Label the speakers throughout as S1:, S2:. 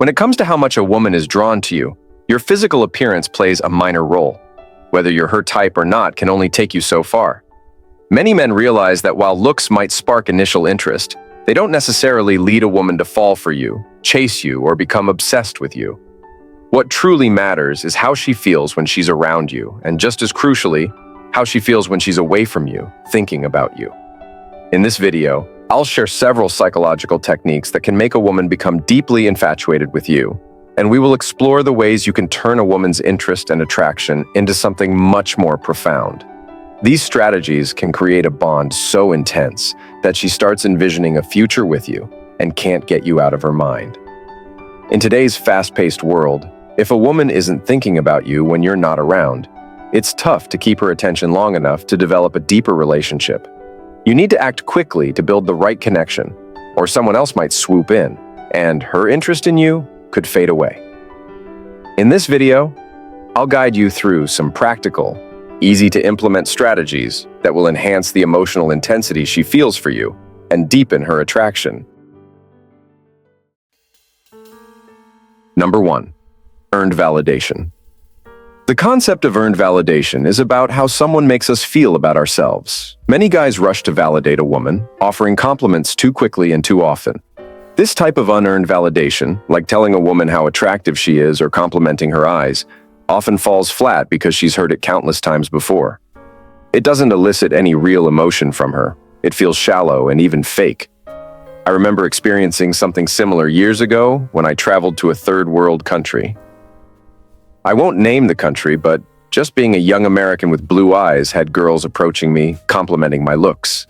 S1: When it comes to how much a woman is drawn to you, your physical appearance plays a minor role. Whether you're her type or not can only take you so far. Many men realize that while looks might spark initial interest, they don't necessarily lead a woman to fall for you, chase you, or become obsessed with you. What truly matters is how she feels when she's around you, and just as crucially, how she feels when she's away from you, thinking about you. In this video, I'll share several psychological techniques that can make a woman become deeply infatuated with you, and we will explore the ways you can turn a woman's interest and attraction into something much more profound. These strategies can create a bond so intense that she starts envisioning a future with you and can't get you out of her mind. In today's fast-paced world, if a woman isn't thinking about you when you're not around, it's tough to keep her attention long enough to develop a deeper relationship. You need to act quickly to build the right connection, or someone else might swoop in, and her interest in you could fade away. In this video, I'll guide you through some practical, easy-to-implement strategies that will enhance the emotional intensity she feels for you and deepen her attraction. Number 1. Earned validation. The concept of earned validation is about how someone makes us feel about ourselves. Many guys rush to validate a woman, offering compliments too quickly and too often. This type of unearned validation, like telling a woman how attractive she is or complimenting her eyes, often falls flat because she's heard it countless times before. It doesn't elicit any real emotion from her. It feels shallow and even fake. I remember experiencing something similar years ago when I traveled to a third world country. I won't name the country, but just being a young American with blue eyes had girls approaching me, complimenting my looks.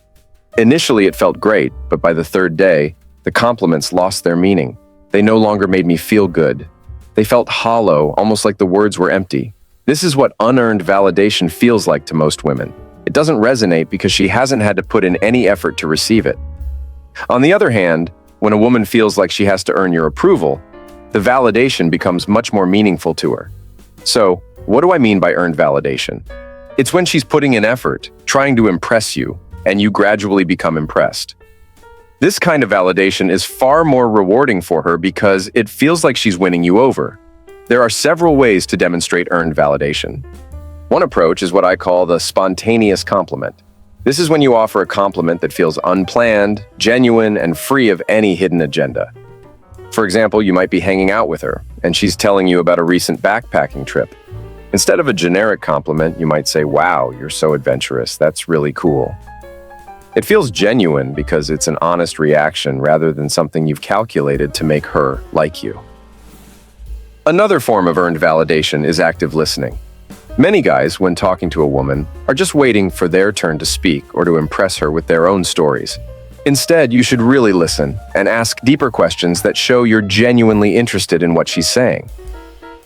S1: Initially, it felt great, but by the third day, the compliments lost their meaning. They no longer made me feel good. They felt hollow, almost like the words were empty. This is what unearned validation feels like to most women. It doesn't resonate because she hasn't had to put in any effort to receive it. On the other hand, when a woman feels like she has to earn your approval, the validation becomes much more meaningful to her. So, what do I mean by earned validation? It's when she's putting in effort, trying to impress you, and you gradually become impressed. This kind of validation is far more rewarding for her because it feels like she's winning you over. There are several ways to demonstrate earned validation. One approach is what I call the spontaneous compliment. This is when you offer a compliment that feels unplanned, genuine, and free of any hidden agenda. For example, you might be hanging out with her, and she's telling you about a recent backpacking trip. Instead of a generic compliment, you might say, "Wow, you're so adventurous. That's really cool." It feels genuine because it's an honest reaction rather than something you've calculated to make her like you. Another form of earned validation is active listening. Many guys, when talking to a woman, are just waiting for their turn to speak or to impress her with their own stories. Instead, you should really listen and ask deeper questions that show you're genuinely interested in what she's saying.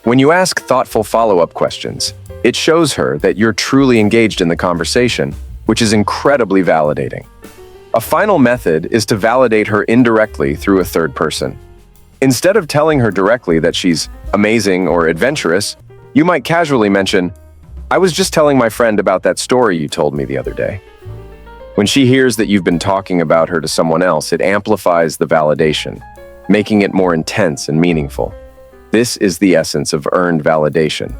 S1: When you ask thoughtful follow-up questions, it shows her that you're truly engaged in the conversation, which is incredibly validating. A final method is to validate her indirectly through a third person. Instead of telling her directly that she's amazing or adventurous, you might casually mention, "I was just telling my friend about that story you told me the other day." When she hears that you've been talking about her to someone else, it amplifies the validation, making it more intense and meaningful. This is the essence of earned validation,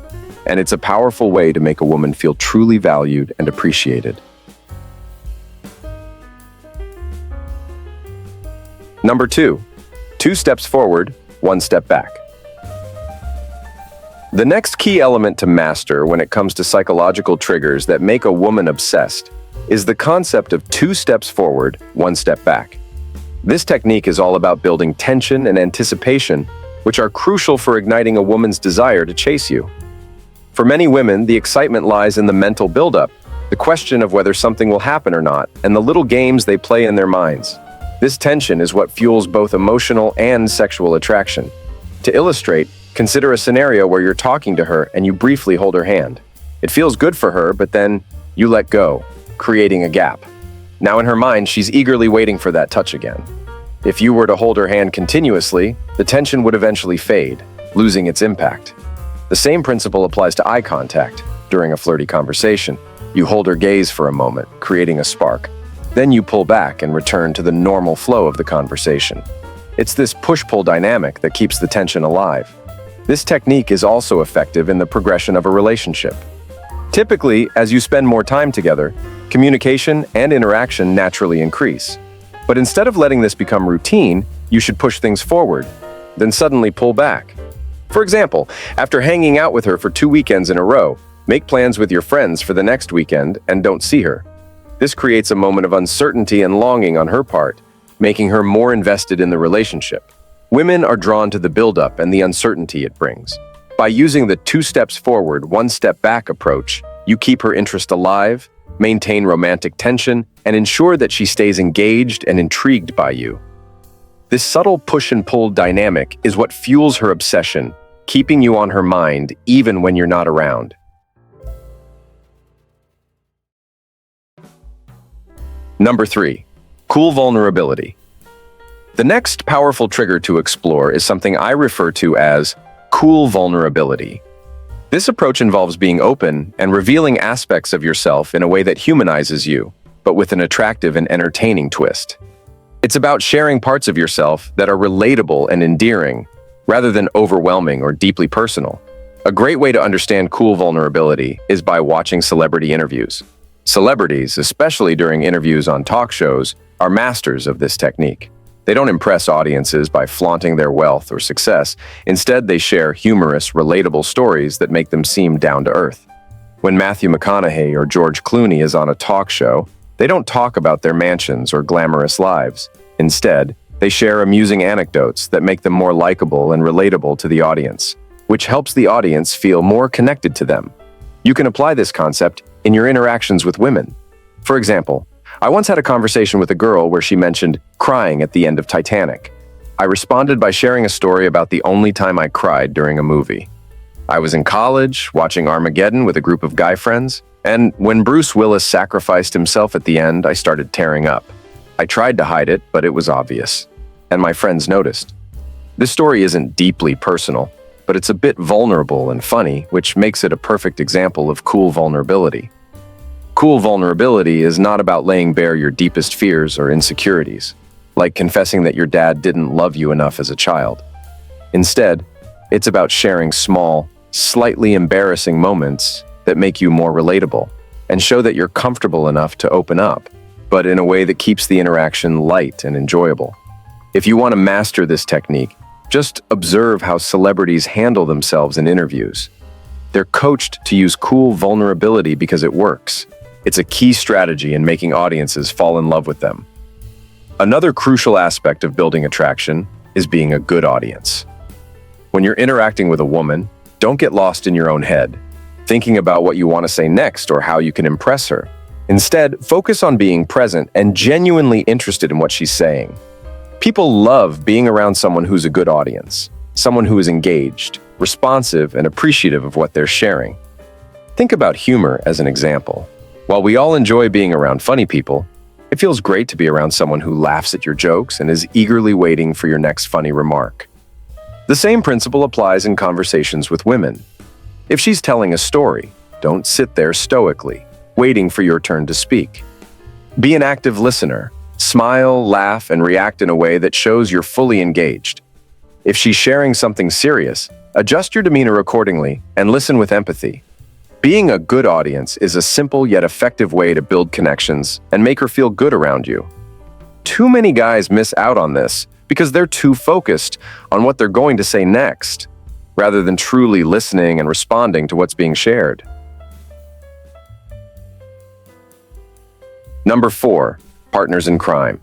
S1: and it's a powerful way to make a woman feel truly valued and appreciated. Number 2, 2 steps forward, 1 step back. The next key element to master when it comes to psychological triggers that make a woman obsessed is the concept of 2 steps forward, 1 step back. This technique is all about building tension and anticipation, which are crucial for igniting a woman's desire to chase you. For many women, the excitement lies in the mental buildup, the question of whether something will happen or not, and the little games they play in their minds. This tension is what fuels both emotional and sexual attraction. To illustrate, consider a scenario where you're talking to her and you briefly hold her hand. It feels good for her, but then you let go, creating a gap. Now in her mind, she's eagerly waiting for that touch again. If you were to hold her hand continuously, the tension would eventually fade, losing its impact. The same principle applies to eye contact. During a flirty conversation, you hold her gaze for a moment, creating a spark. Then you pull back and return to the normal flow of the conversation. It's this push-pull dynamic that keeps the tension alive. This technique is also effective in the progression of a relationship. Typically, as you spend more time together, communication and interaction naturally increase. But instead of letting this become routine, you should push things forward, then suddenly pull back. For example, after hanging out with her for 2 weekends in a row, make plans with your friends for the next weekend and don't see her. This creates a moment of uncertainty and longing on her part, making her more invested in the relationship. Women are drawn to the buildup and the uncertainty it brings. By using the 2 steps forward, 1 step back approach, you keep her interest alive, maintain romantic tension, and ensure that she stays engaged and intrigued by you. This subtle push and pull dynamic is what fuels her obsession, keeping you on her mind even when you're not around. Number 3. Cool vulnerability. The next powerful trigger to explore is something I refer to as cool vulnerability. This approach involves being open and revealing aspects of yourself in a way that humanizes you, but with an attractive and entertaining twist. It's about sharing parts of yourself that are relatable and endearing, rather than overwhelming or deeply personal. A great way to understand cool vulnerability is by watching celebrity interviews. Celebrities, especially during interviews on talk shows, are masters of this technique. They don't impress audiences by flaunting their wealth or success. Instead, they share humorous, relatable stories that make them seem down to earth. When Matthew McConaughey or George Clooney is on a talk show, they don't talk about their mansions or glamorous lives. Instead, they share amusing anecdotes that make them more likable and relatable to the audience, which helps the audience feel more connected to them. You can apply this concept in your interactions with women. For example, I once had a conversation with a girl where she mentioned crying at the end of Titanic. I responded by sharing a story about the only time I cried during a movie. I was in college, watching Armageddon with a group of guy friends, and when Bruce Willis sacrificed himself at the end, I started tearing up. I tried to hide it, but it was obvious, and my friends noticed. This story isn't deeply personal, but it's a bit vulnerable and funny, which makes it a perfect example of cool vulnerability. Cool vulnerability is not about laying bare your deepest fears or insecurities, like confessing that your dad didn't love you enough as a child. Instead, it's about sharing small, slightly embarrassing moments that make you more relatable and show that you're comfortable enough to open up, but in a way that keeps the interaction light and enjoyable. If you want to master this technique, just observe how celebrities handle themselves in interviews. They're coached to use cool vulnerability because it works. It's a key strategy in making audiences fall in love with them. Another crucial aspect of building attraction is being a good audience. When you're interacting with a woman, don't get lost in your own head, thinking about what you want to say next or how you can impress her. Instead, focus on being present and genuinely interested in what she's saying. People love being around someone who's a good audience, someone who is engaged, responsive, and appreciative of what they're sharing. Think about humor as an example. While we all enjoy being around funny people, it feels great to be around someone who laughs at your jokes and is eagerly waiting for your next funny remark. The same principle applies in conversations with women. If she's telling a story, don't sit there stoically, waiting for your turn to speak. Be an active listener. Smile, laugh, and react in a way that shows you're fully engaged. If she's sharing something serious, adjust your demeanor accordingly and listen with empathy. Being a good audience is a simple yet effective way to build connections and make her feel good around you. Too many guys miss out on this because they're too focused on what they're going to say next, rather than truly listening and responding to what's being shared. Number 4. Partners in crime.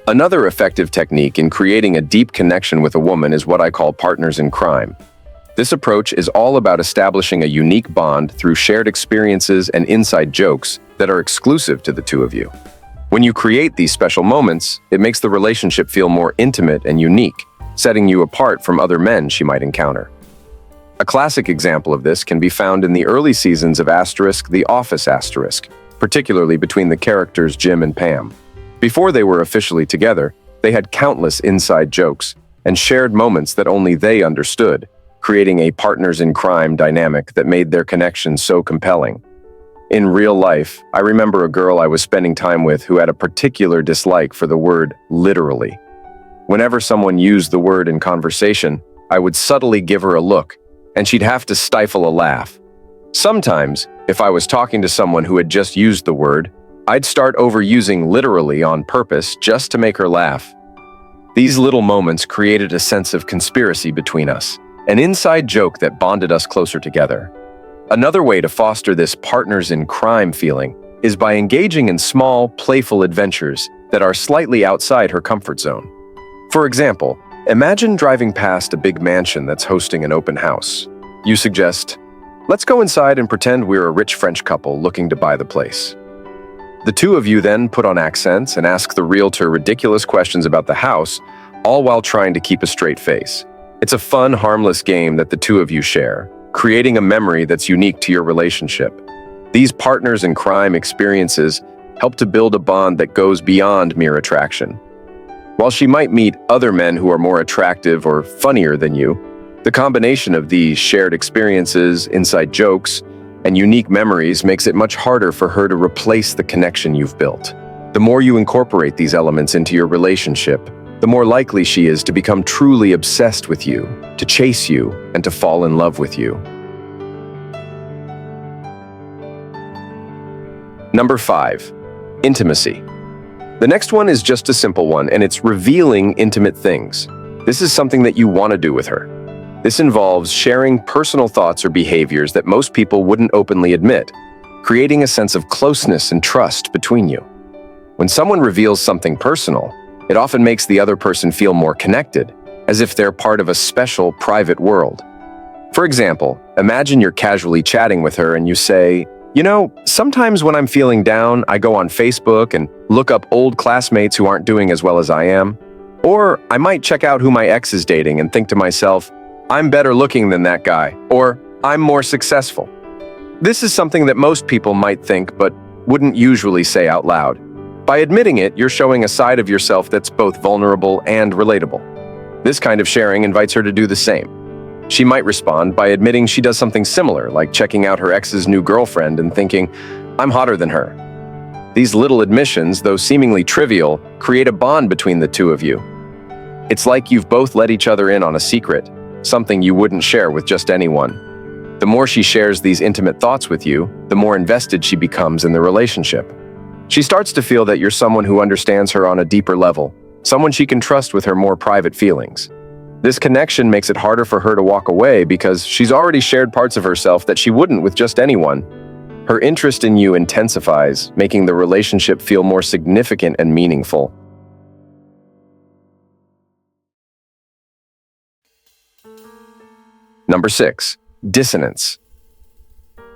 S1: Another effective technique in creating a deep connection with a woman is what I call partners in crime. This approach is all about establishing a unique bond through shared experiences and inside jokes that are exclusive to the two of you. When you create these special moments, it makes the relationship feel more intimate and unique, setting you apart from other men she might encounter. A classic example of this can be found in the early seasons of The Office, particularly between the characters Jim and Pam. Before they were officially together, they had countless inside jokes and shared moments that only they understood, creating a partners in crime dynamic that made their connection so compelling. In real life, I remember a girl I was spending time with who had a particular dislike for the word literally. Whenever someone used the word in conversation, I would subtly give her a look, and she'd have to stifle a laugh. Sometimes, if I was talking to someone who had just used the word, I'd start overusing literally on purpose just to make her laugh. These little moments created a sense of conspiracy between us, an inside joke that bonded us closer together. Another way to foster this partners in crime feeling is by engaging in small, playful adventures that are slightly outside her comfort zone. For example, imagine driving past a big mansion that's hosting an open house. You suggest, "Let's go inside and pretend we're a rich French couple looking to buy the place." The two of you then put on accents and ask the realtor ridiculous questions about the house, all while trying to keep a straight face. It's a fun, harmless game that the two of you share, creating a memory that's unique to your relationship. These partners in crime experiences help to build a bond that goes beyond mere attraction. While she might meet other men who are more attractive or funnier than you, the combination of these shared experiences, inside jokes, and unique memories makes it much harder for her to replace the connection you've built. The more you incorporate these elements into your relationship, the more likely she is to become truly obsessed with you, to chase you, and to fall in love with you. Number 5, intimacy. The next one is just a simple one, and it's revealing intimate things. This is something that you want to do with her. This involves sharing personal thoughts or behaviors that most people wouldn't openly admit, creating a sense of closeness and trust between you. When someone reveals something personal, it often makes the other person feel more connected, as if they're part of a special, private world. For example, imagine you're casually chatting with her and you say, "You know, sometimes when I'm feeling down, I go on Facebook and look up old classmates who aren't doing as well as I am. Or I might check out who my ex is dating and think to myself, I'm better looking than that guy, or I'm more successful." This is something that most people might think but wouldn't usually say out loud. By admitting it, you're showing a side of yourself that's both vulnerable and relatable. This kind of sharing invites her to do the same. She might respond by admitting she does something similar, like checking out her ex's new girlfriend and thinking, "I'm hotter than her." These little admissions, though seemingly trivial, create a bond between the two of you. It's like you've both let each other in on a secret, something you wouldn't share with just anyone. The more she shares these intimate thoughts with you, the more invested she becomes in the relationship. She starts to feel that you're someone who understands her on a deeper level, someone she can trust with her more private feelings. This connection makes it harder for her to walk away because she's already shared parts of herself that she wouldn't with just anyone. Her interest in you intensifies, making the relationship feel more significant and meaningful. Number 6, dissonance.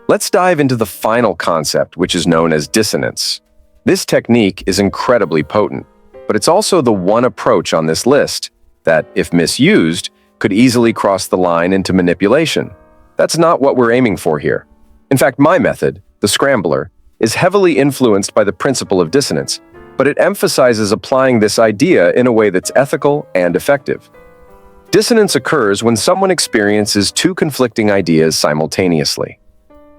S1: Let's dive into the final concept, which is known as dissonance. This technique is incredibly potent, but it's also the one approach on this list that, if misused, could easily cross the line into manipulation. That's not what we're aiming for here. In fact, my method, the scrambler, is heavily influenced by the principle of dissonance, but it emphasizes applying this idea in a way that's ethical and effective. Dissonance occurs when someone experiences two conflicting ideas simultaneously.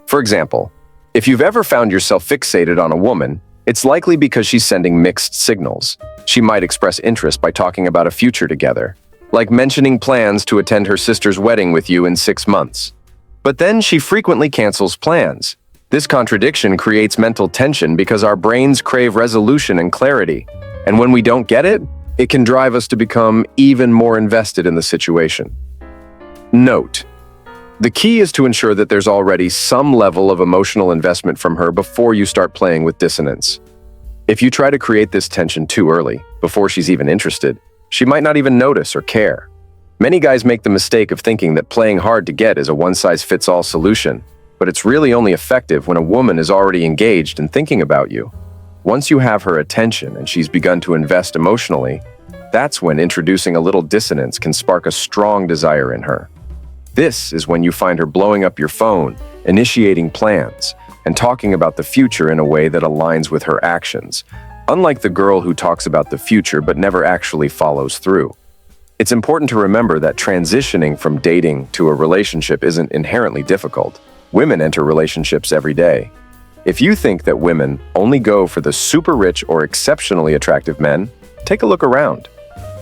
S1: For example, if you've ever found yourself fixated on a woman, it's likely because she's sending mixed signals. She might express interest by talking about a future together, like mentioning plans to attend her sister's wedding with you in 6 months. But then she frequently cancels plans. This contradiction creates mental tension because our brains crave resolution and clarity, and when we don't get it, it can drive us to become even more invested in the situation. Note: the key is to ensure that there's already some level of emotional investment from her before you start playing with dissonance. If you try to create this tension too early, before she's even interested, she might not even notice or care. Many guys make the mistake of thinking that playing hard to get is a one-size-fits-all solution, but it's really only effective when a woman is already engaged and thinking about you. Once you have her attention and she's begun to invest emotionally, that's when introducing a little dissonance can spark a strong desire in her. This is when you find her blowing up your phone, initiating plans, and talking about the future in a way that aligns with her actions, unlike the girl who talks about the future but never actually follows through. It's important to remember that transitioning from dating to a relationship isn't inherently difficult. Women enter relationships every day. If you think that women only go for the super rich or exceptionally attractive men, take a look around.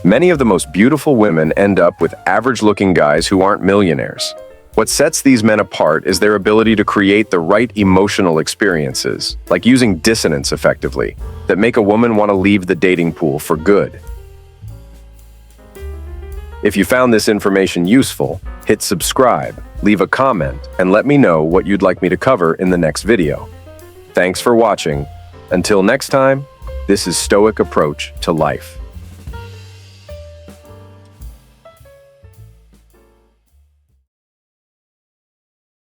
S1: Many of the most beautiful women end up with average-looking guys who aren't millionaires. What sets these men apart is their ability to create the right emotional experiences, like using dissonance effectively, that make a woman want to leave the dating pool for good. If you found this information useful, hit subscribe, leave a comment, and let me know what you'd like me to cover in the next video. Thanks for watching. Until next time, this is Stoic Approach to Life.